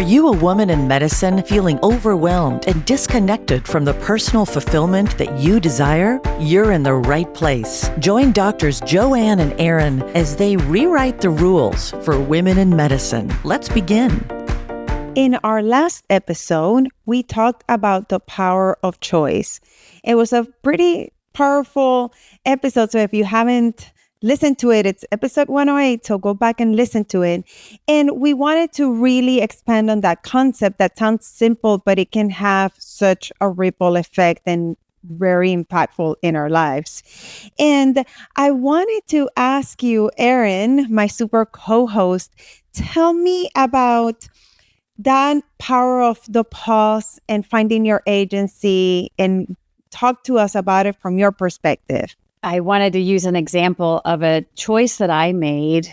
you a woman in medicine feeling overwhelmed and disconnected from the personal fulfillment that you desire? You're in the right place. Join Doctors Joanne and Erin as they rewrite the rules for women in medicine. Let's begin. In our last episode, we talked about the power of choice. It was a pretty powerful episode, so if you haven't listened to it, it's episode 108, so go back and listen to it. And we wanted to really expand on that concept that sounds simple, but it can have such a ripple effect and very impactful in our lives. And I wanted to ask you, Erin, my super co-host, tell me about that power of the pause and finding your agency, and talk to us about it from your perspective. I wanted to use an example of a choice that I made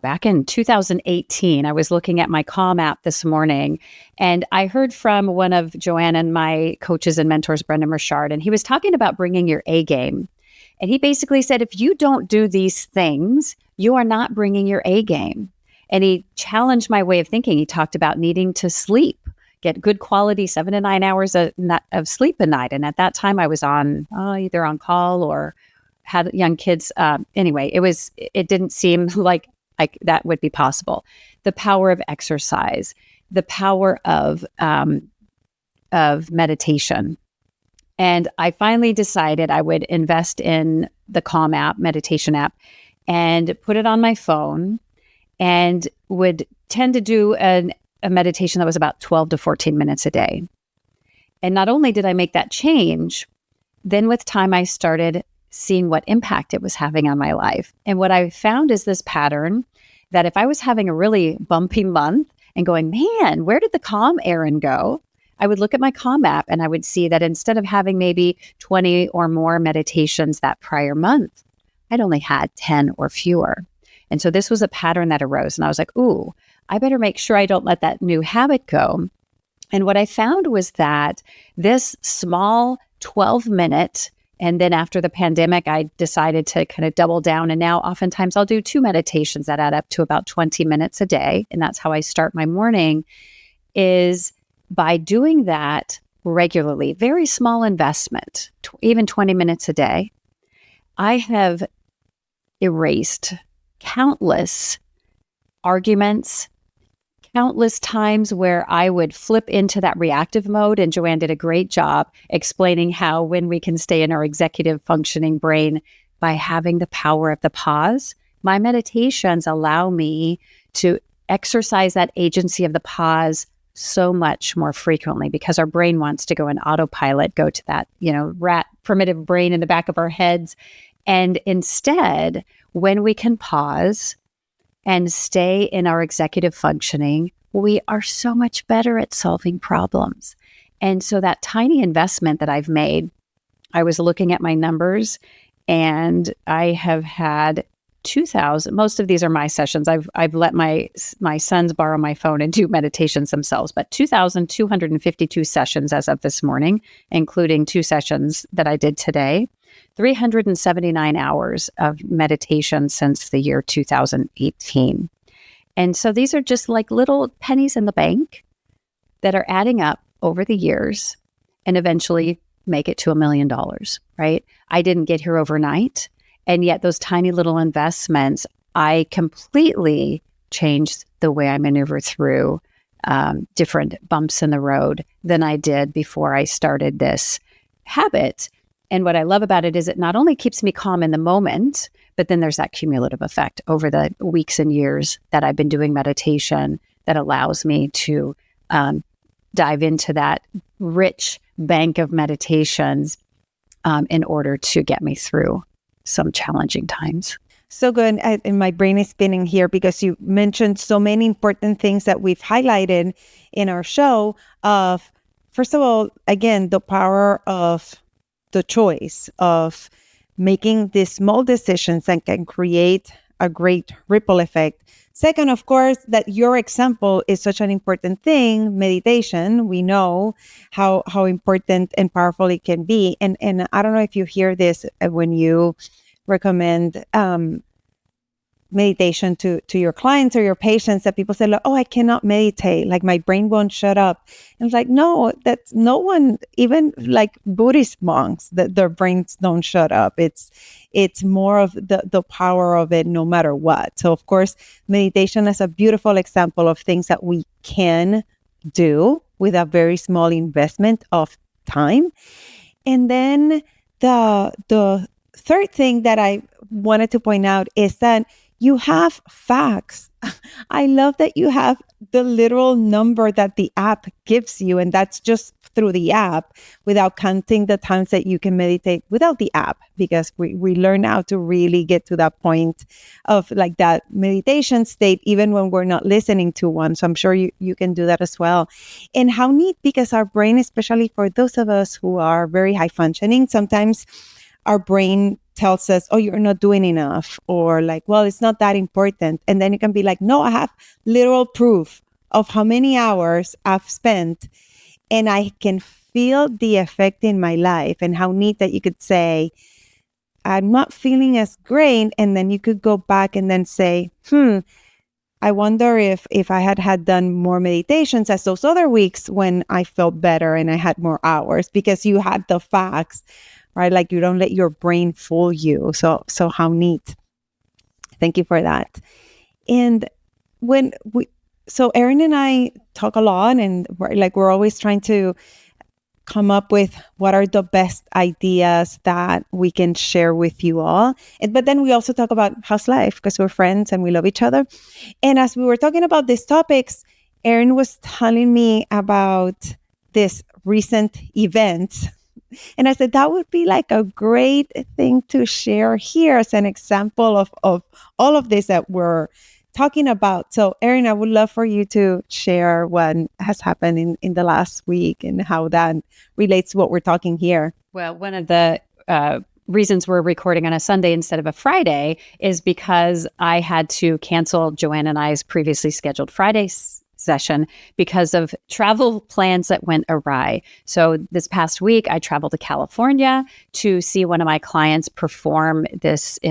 back in 2018. I was looking at my Calm app this morning, and I heard from one of Joanne and my coaches and mentors, Brendan Richard, and he was talking about bringing your A game. And he basically said, if you don't do these things, you are not bringing your A game. And he challenged my way of thinking. He talked about needing to sleep, get good quality 7 to 9 hours of sleep a night. And at that time I was on either on call or had young kids. Anyway, it didn't seem like that would be possible. The power of exercise, the power of meditation. And I finally decided I would invest in the Calm app, meditation app, and put it on my phone, and would tend to do a meditation that was about 12 to 14 minutes a day. And not only did I make that change, then with time I started seeing what impact it was having on my life. And what I found is this pattern that if I was having a really bumpy month and going, man, where did the Calm Erin go? I would look at my Calm app and I would see that instead of having maybe 20 or more meditations that prior month, I'd only had 10 or fewer. And so this was a pattern that arose. And I was like, ooh, I better make sure I don't let that new habit go. And what I found was that this small 12-minute, and then after the pandemic, I decided to kind of double down. And now oftentimes I'll do 2 meditations that add up to about 20 minutes a day. And that's how I start my morning, is by doing that regularly, very small investment, even 20 minutes a day. I have erased countless arguments, countless times where I would flip into that reactive mode. And Joanne did a great job explaining how when we can stay in our executive functioning brain by having the power of the pause, my meditations allow me to exercise that agency of the pause so much more frequently, because our brain wants to go in autopilot, go to that, rat primitive brain in the back of our heads. And instead, when we can pause and stay in our executive functioning, we are so much better at solving problems. And so that tiny investment that I've made, I was looking at my numbers, and I have had 2,000. Most of these are my sessions. I've let my sons borrow my phone and do meditations themselves, but 2,252 sessions as of this morning, including 2 sessions that I did today. 379 hours of meditation since the year 2018. And so these are just like little pennies in the bank that are adding up over the years and eventually make it to $1 million, right? I didn't get here overnight. And yet those tiny little investments, I completely changed the way I maneuver through different bumps in the road than I did before I started this habit. And what I love about it is it not only keeps me calm in the moment, but then there's that cumulative effect over the weeks and years that I've been doing meditation that allows me to dive into that rich bank of meditations in order to get me through some challenging times. So good. And my brain is spinning here because you mentioned so many important things that we've highlighted in our show of, first of all, again, the power of the choice of making these small decisions that can create a great ripple effect. Second, of course, that your example is such an important thing. Meditation, we know how important and powerful it can be. And I don't know if you hear this when you recommend meditation to your clients or your patients that people say, like, oh, I cannot meditate, like my brain won't shut up. And it's like, no, that's no one, even like Buddhist monks, that their brains don't shut up. It's more of the power of it no matter what. So of course, meditation is a beautiful example of things that we can do with a very small investment of time. And then the third thing that I wanted to point out is that you have facts. I love that you have the literal number that the app gives you, and that's just through the app without counting the times that you can meditate without the app, because we learn how to really get to that point of like that meditation state, even when we're not listening to one. So I'm sure you can do that as well. And how neat, because our brain, especially for those of us who are very high functioning, sometimes our brain tells us, oh, you're not doing enough, or like, well, it's not that important. And then you can be like, no, I have literal proof of how many hours I've spent, and I can feel the effect in my life. And how neat that you could say, I'm not feeling as great. And then you could go back and then say, I wonder if I had done more meditations as those other weeks when I felt better and I had more hours, because you had the facts, right? Like you don't let your brain fool you. So how neat. Thank you for that. And so Erin and I talk a lot, and we're always trying to come up with what are the best ideas that we can share with you all. But then we also talk about how's life, because we're friends and we love each other. And as we were talking about these topics, Erin was telling me about this recent event. And I said, that would be like a great thing to share here as an example of all of this that we're talking about. So Erin, I would love for you to share what has happened in the last week and how that relates to what we're talking here. Well, one of the reasons we're recording on a Sunday instead of a Friday is because I had to cancel Joanne and I's previously scheduled Friday session because of travel plans that went awry. So this past week, I traveled to California to see one of my clients perform in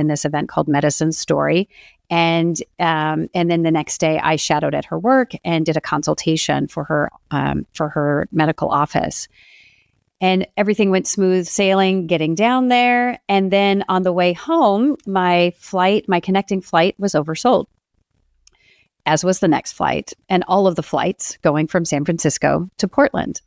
this event called Medicine Story. And then the next day I shadowed at her work and did a consultation for her medical office. And everything went smooth sailing getting down there. And then on the way home, my connecting flight was oversold, as was the next flight, and all of the flights going from San Francisco to Portland.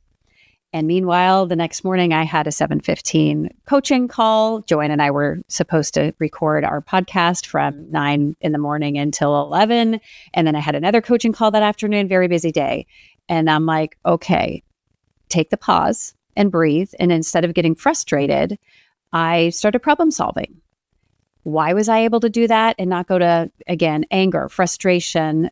And meanwhile, the next morning, I had a 7:15 coaching call. Joanne and I were supposed to record our podcast from 9 in the morning until 11. And then I had another coaching call that afternoon, very busy day. And I'm like, okay, take the pause and breathe. And instead of getting frustrated, I started problem solving. Why was I able to do that and not go to, again, anger, frustration,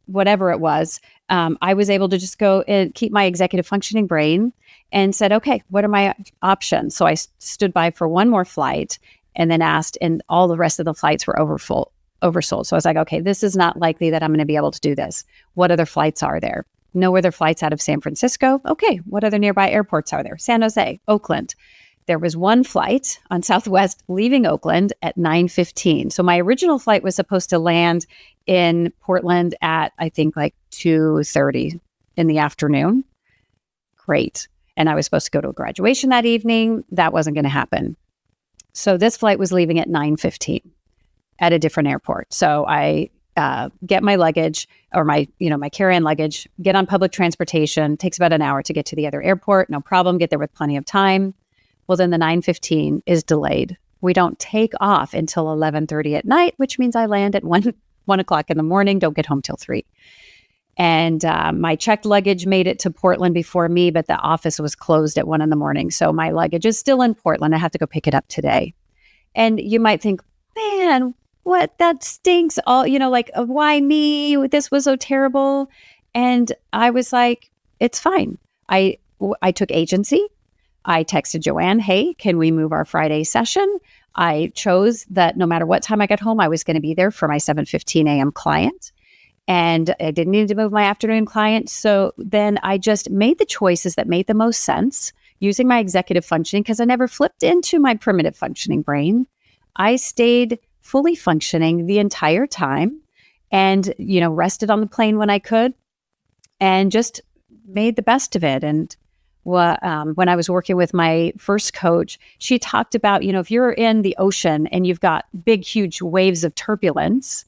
whatever it was? I was able to just go and keep my executive functioning brain and said, okay, what are my options? So I stood by for one more flight and then asked, and all the rest of the flights were oversold. So I was like, okay, this is not likely that I'm going to be able to do this. What other flights are there? No other flights out of San Francisco. Okay, what other nearby airports are there? San Jose, Oakland. There was one flight on Southwest leaving Oakland at 9:15. So my original flight was supposed to land in Portland at, I think, like 2:30 in the afternoon. Great. And I was supposed to go to a graduation that evening. That wasn't going to happen. So this flight was leaving at 9:15 at a different airport. So I get my luggage, or my carry-on luggage, get on public transportation. Takes about an hour to get to the other airport. No problem. Get there with plenty of time. Well, then the 9:15 is delayed. We don't take off until 11:30 at night, which means I land at 1 o'clock in the morning, don't get home till 3. And my checked luggage made it to Portland before me, but the office was closed at 1 in the morning. So my luggage is still in Portland. I have to go pick it up today. And you might think, man, what? That stinks. Why me? This was so terrible. And I was like, it's fine. I took agency. I texted Joanne, hey, can we move our Friday session? I chose that no matter what time I got home, I was going to be there for my 7:15 a.m. client. And I didn't need to move my afternoon client. So then I just made the choices that made the most sense using my executive functioning, because I never flipped into my primitive functioning brain. I stayed fully functioning the entire time and, rested on the plane when I could and just made the best of it. And when I was working with my first coach, she talked about, if you're in the ocean and you've got big, huge waves of turbulence,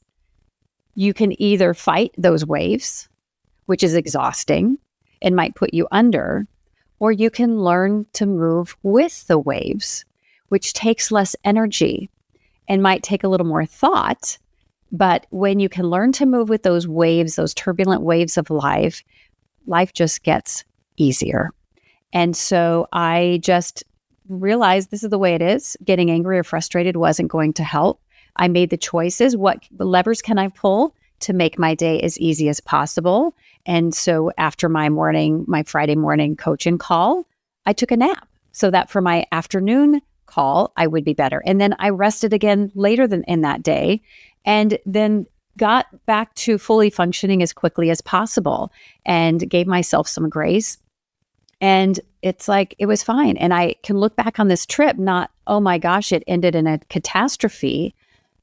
you can either fight those waves, which is exhausting and might put you under, or you can learn to move with the waves, which takes less energy and might take a little more thought. But when you can learn to move with those waves, those turbulent waves of life just gets easier. And so I just realized this is the way it is. Getting angry or frustrated wasn't going to help. I made the choices. What levers can I pull to make my day as easy as possible? And so after my Friday morning coaching call, I took a nap so that for my afternoon call, I would be better. And then I rested again later in that day, and then got back to fully functioning as quickly as possible and gave myself some grace. And it's like, it was fine. And I can look back on this trip, not, oh my gosh, it ended in a catastrophe.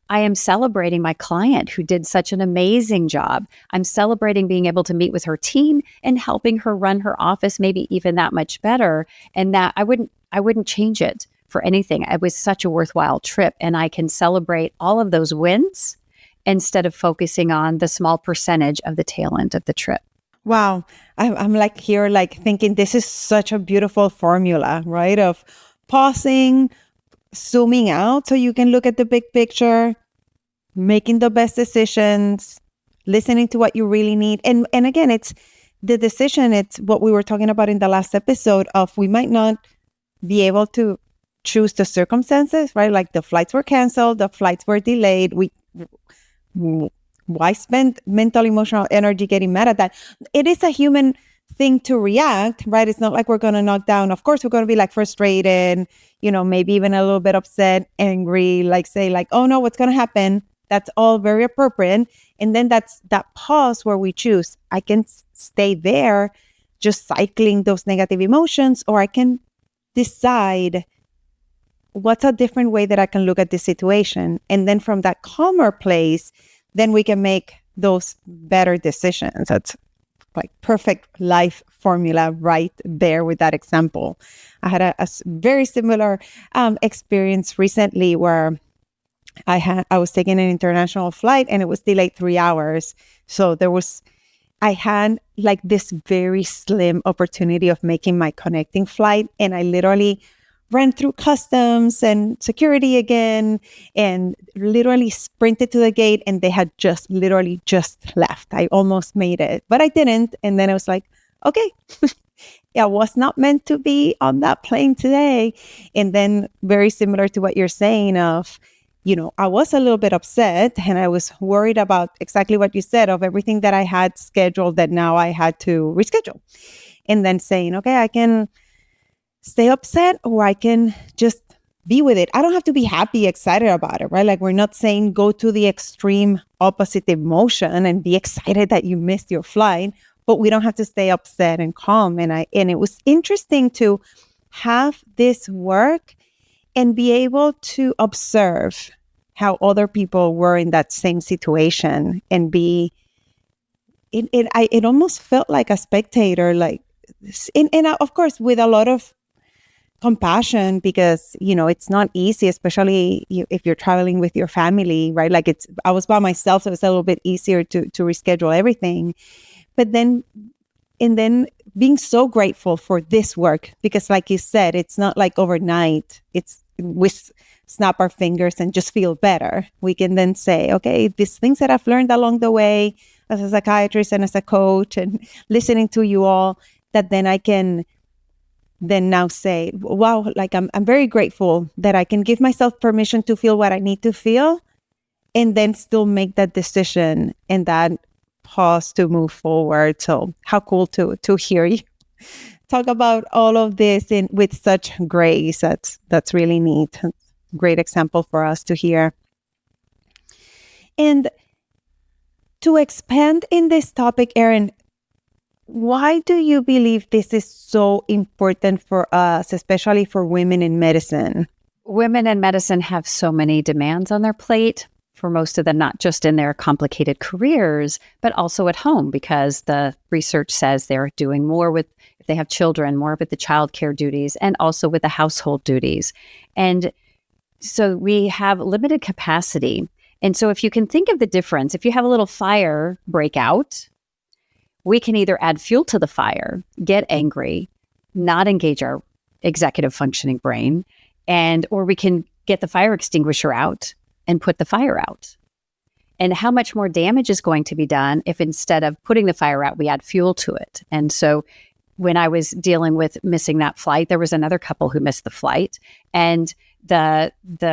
I am celebrating my client who did such an amazing job. I'm celebrating being able to meet with her team and helping her run her office maybe even that much better. And that I wouldn't change it for anything. It was such a worthwhile trip. And I can celebrate all of those wins instead of focusing on the small percentage of the tail end of the trip. Wow. I'm like here, like thinking this is such a beautiful formula, right? Of pausing, zooming out so you can look at the big picture, making the best decisions, listening to what you really need. And again, it's the decision. It's what we were talking about in the last episode of we might not be able to choose the circumstances, right? Like the flights were canceled, the flights were delayed. Why spend mental, emotional energy getting mad at that? It is a human thing to react, right? It's not like we're going to knock down. Of course, we're going to be like frustrated, maybe even a little bit upset, angry, like say like, oh no, what's going to happen? That's all very appropriate. And then that's that pause where we choose. I can stay there just cycling those negative emotions, or I can decide what's a different way that I can look at this situation. And then from that calmer place, then we can make those better decisions. That's like perfect life formula right there with that example. I had a very similar experience recently where I was taking an international flight and it was delayed 3 hours. So I had like this very slim opportunity of making my connecting flight, and I literally ran through customs and security again and literally sprinted to the gate, and they had just left. I almost made it, but I didn't. And then I was like, okay, I was not meant to be on that plane today. And then very similar to what you're saying of, I was a little bit upset and I was worried about exactly what you said of everything that I had scheduled that now I had to reschedule. And then saying, okay, I can stay upset or I can just be with it. I don't have to be happy, excited about it, right? Like we're not saying go to the extreme opposite emotion and be excited that you missed your flight, but we don't have to stay upset and calm. And it was interesting to have this work and be able to observe how other people were in that same situation and it almost felt like a spectator, like, and of course with a lot of compassion, because it's not easy, especially if you're traveling with your family, right? Like I was by myself, so it's a little bit easier to reschedule everything. But then being so grateful for this work, because like you said, it's not like overnight. It's we snap our fingers and just feel better. We can then say, okay, these things that I've learned along the way as a psychiatrist and as a coach and listening to you all, that then I can then now say, wow, like I'm very grateful that I can give myself permission to feel what I need to feel and then still make that decision and that pause to move forward. So how cool to hear you talk about all of this with such grace. That's really neat. Great example for us to hear. And to expand in this topic, Erin, why do you believe this is so important for us, especially for women in medicine? women in medicine have so many demands on their plate, for most of them, not just in their complicated careers, but also at home, because the research says they're doing more with, if they have children, more with the childcare duties and also with the household duties. And so we have limited capacity. And so if you can think of the difference, if you have a little fire break out, we can either add fuel to the fire, get angry, not engage our executive functioning brain, or we can get the fire extinguisher out and put the fire out. And how much more damage is going to be done if instead of putting the fire out, we add fuel to it. And so when I was dealing with missing that flight, there was another couple who missed the flight, and the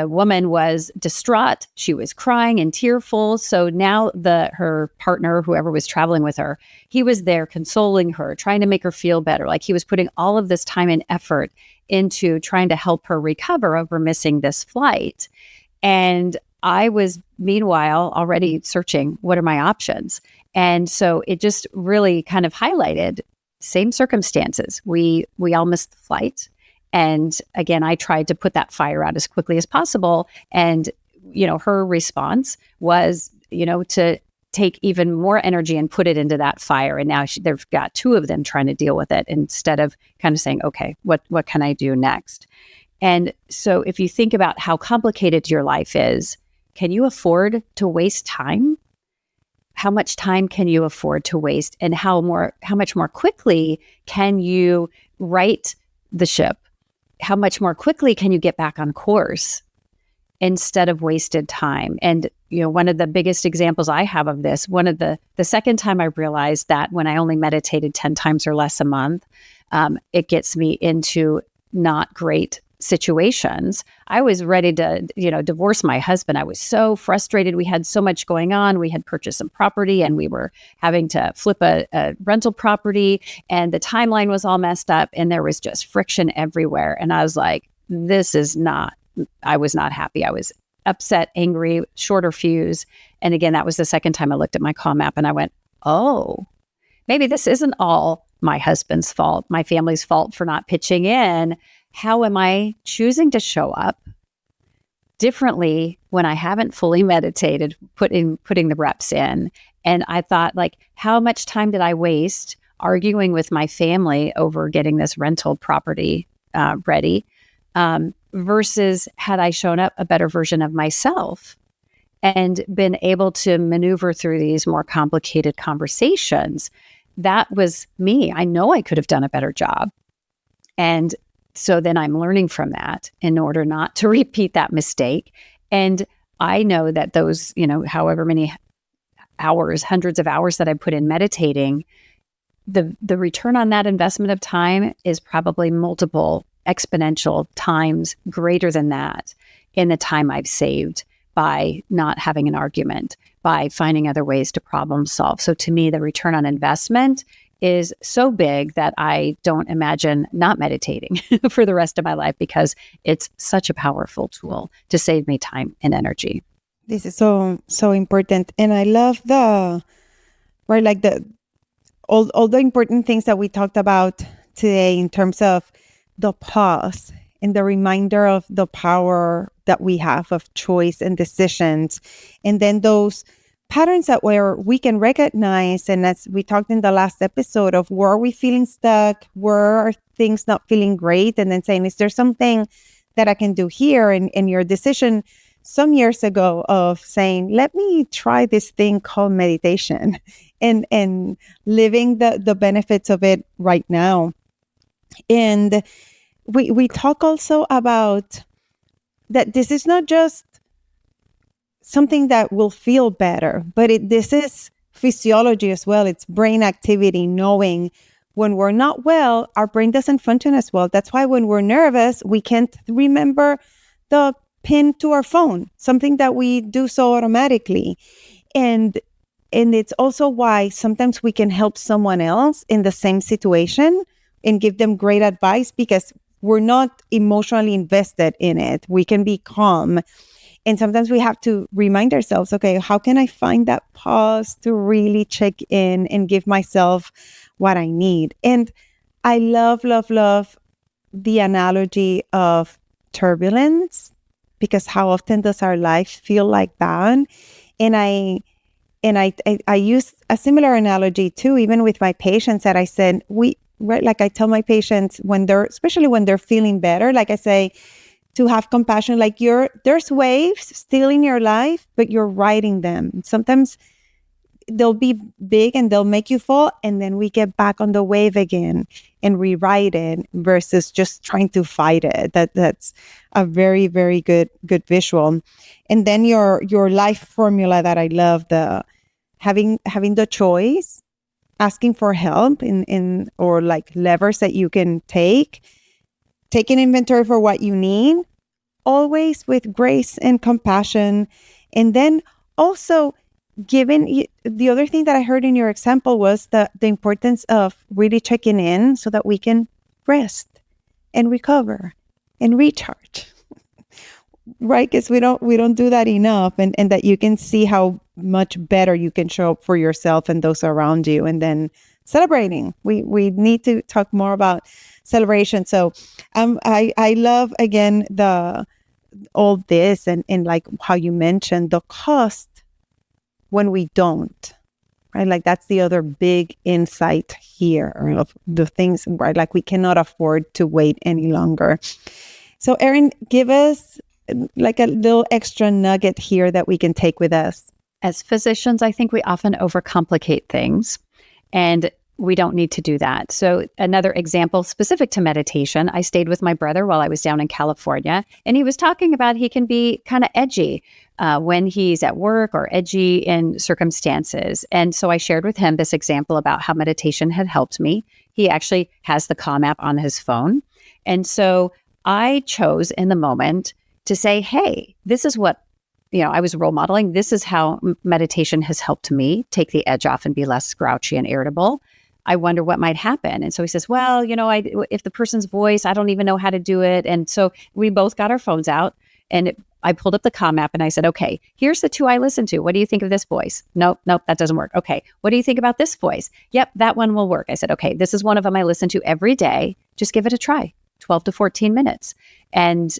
woman was distraught. She was crying and tearful. So now her partner, whoever was traveling with her, he was there consoling her, trying to make her feel better. Like he was putting all of this time and effort into trying to help her recover over missing this flight. And I was, meanwhile, already searching, what are my options? And so it just really kind of highlighted same circumstances. We all missed the flight. And again, I tried to put that fire out as quickly as possible. And, her response was, to take even more energy and put it into that fire. And now they've got two of them trying to deal with it instead of kind of saying, okay, what can I do next? And so if you think about how complicated your life is, can you afford to waste time? How much time can you afford to waste? And how much more quickly can you right the ship? How much more quickly can you get back on course instead of wasted time? And, one of the biggest examples I have of this, the second time I realized that when I only meditated 10 times or less a month, it gets me into not great situations. I was ready to, divorce my husband. I was so frustrated. We had so much going on. We had purchased some property and we were having to flip a rental property, and the timeline was all messed up and there was just friction everywhere. And I was like, I was not happy. I was upset, angry, shorter fuse. And again, that was the second time I looked at my Calm app and I went, oh, maybe this isn't all my husband's fault, my family's fault for not pitching in. How am I choosing to show up differently when I haven't fully meditated, putting the reps in? And I thought, how much time did I waste arguing with my family over getting this rental property ready, versus had I shown up a better version of myself and been able to maneuver through these more complicated conversations? That was me. I know I could have done a better job. And so then I'm learning from that in order not to repeat that mistake. And I know that those, however many hours, hundreds of hours that I put in meditating, the return on that investment of time is probably multiple exponential times greater than that in the time I've saved by not having an argument, by finding other ways to problem solve. So to me, the return on investment is so big that I don't imagine not meditating for the rest of my life, because it's such a powerful tool to save me time and energy. This is so important. And I love all the important things that we talked about today in terms of the pause and the reminder of the power that we have of choice and decisions. And then those patterns that where we can recognize, and as we talked in the last episode, of where are we feeling stuck, where are things not feeling great, and then saying, is there something that I can do here? And your decision some years ago of saying, let me try this thing called meditation, and living the benefits of it right now. And we talk also about that this is not just something that will feel better, but this is physiology as well. It's brain activity, knowing when we're not well, our brain doesn't function as well. That's why when we're nervous, we can't remember the pin to our phone, something that we do so automatically. And it's also why sometimes we can help someone else in the same situation and give them great advice, because we're not emotionally invested in it. We can be calm. And sometimes we have to remind ourselves, okay, how can I find that pause to really check in and give myself what I need? And I love the analogy of turbulence, because how often does our life feel like that? And I use a similar analogy too, even with my patients, that I said, like I tell my patients especially when they're feeling better, like I say, to have compassion, like there's waves still in your life, but you're riding them. Sometimes they'll be big and they'll make you fall, and then we get back on the wave again and rewrite it versus just trying to fight it. That's a very, very good visual. And then your life formula that I love, the having the choice, asking for help in or like levers that you can take, taking inventory for what you need, always with grace and compassion. And then also the other thing that I heard in your example was the importance of really checking in so that we can rest and recover and recharge, right? Because we don't do that enough, and that you can see how much better you can show up for yourself and those around you. And then celebrating. We need to talk more about celebration. So I love, again, all this and like how you mentioned the cost when we don't, right? Like that's the other big insight here of the things, right? Like we cannot afford to wait any longer. So Erin, give us like a little extra nugget here that we can take with us. As physicians, I think we often overcomplicate things, and we don't need to do that. So another example specific to meditation, I stayed with my brother while I was down in California, and he was talking about he can be kind of edgy when he's at work or edgy in circumstances. And so I shared with him this example about how meditation had helped me. He actually has the Calm app on his phone. And so I chose in the moment to say, hey, this is what, I was role modeling. This is how meditation has helped me take the edge off and be less grouchy and irritable. I wonder what might happen. And so he says, well, if the person's voice, I don't even know how to do it. And so we both got our phones out, and I pulled up the Calm app and I said, okay, here's the two I listen to. What do you think of this voice? Nope, that doesn't work. Okay, what do you think about this voice? Yep, that one will work. I said, okay, this is one of them I listen to every day. Just give it a try, 12 to 14 minutes. And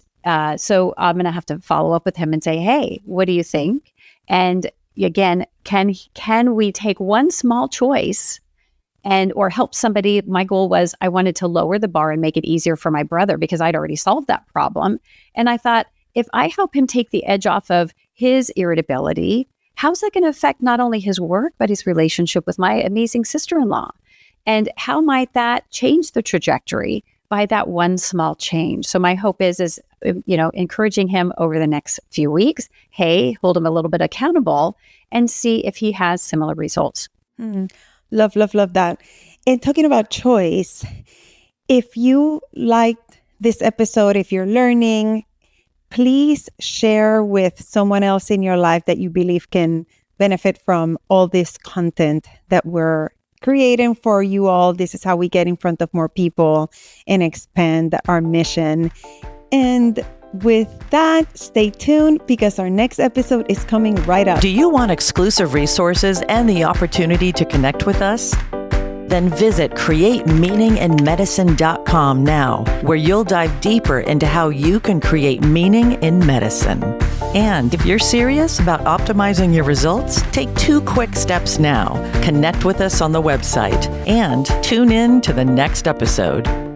so I'm going to have to follow up with him and say, hey, what do you think? And again, can we take one small choice or help somebody? My goal was I wanted to lower the bar and make it easier for my brother because I'd already solved that problem. And I thought, if I help him take the edge off of his irritability, how's that going to affect not only his work, but his relationship with my amazing sister-in-law? And how might that change the trajectory by that one small change? So my hope is encouraging him over the next few weeks, hey, hold him a little bit accountable and see if he has similar results. Love that. And talking about choice, if you liked this episode, if you're learning, please share with someone else in your life that you believe can benefit from all this content that we're creating for you all. This is how we get in front of more people and expand our mission. And with that, stay tuned because our next episode is coming right up. Do you want exclusive resources and the opportunity to connect with us? Then visit createmeaninginmedicine.com now, where you'll dive deeper into how you can create meaning in medicine. And if you're serious about optimizing your results, take 2 quick steps now. Connect with us on the website and tune in to the next episode.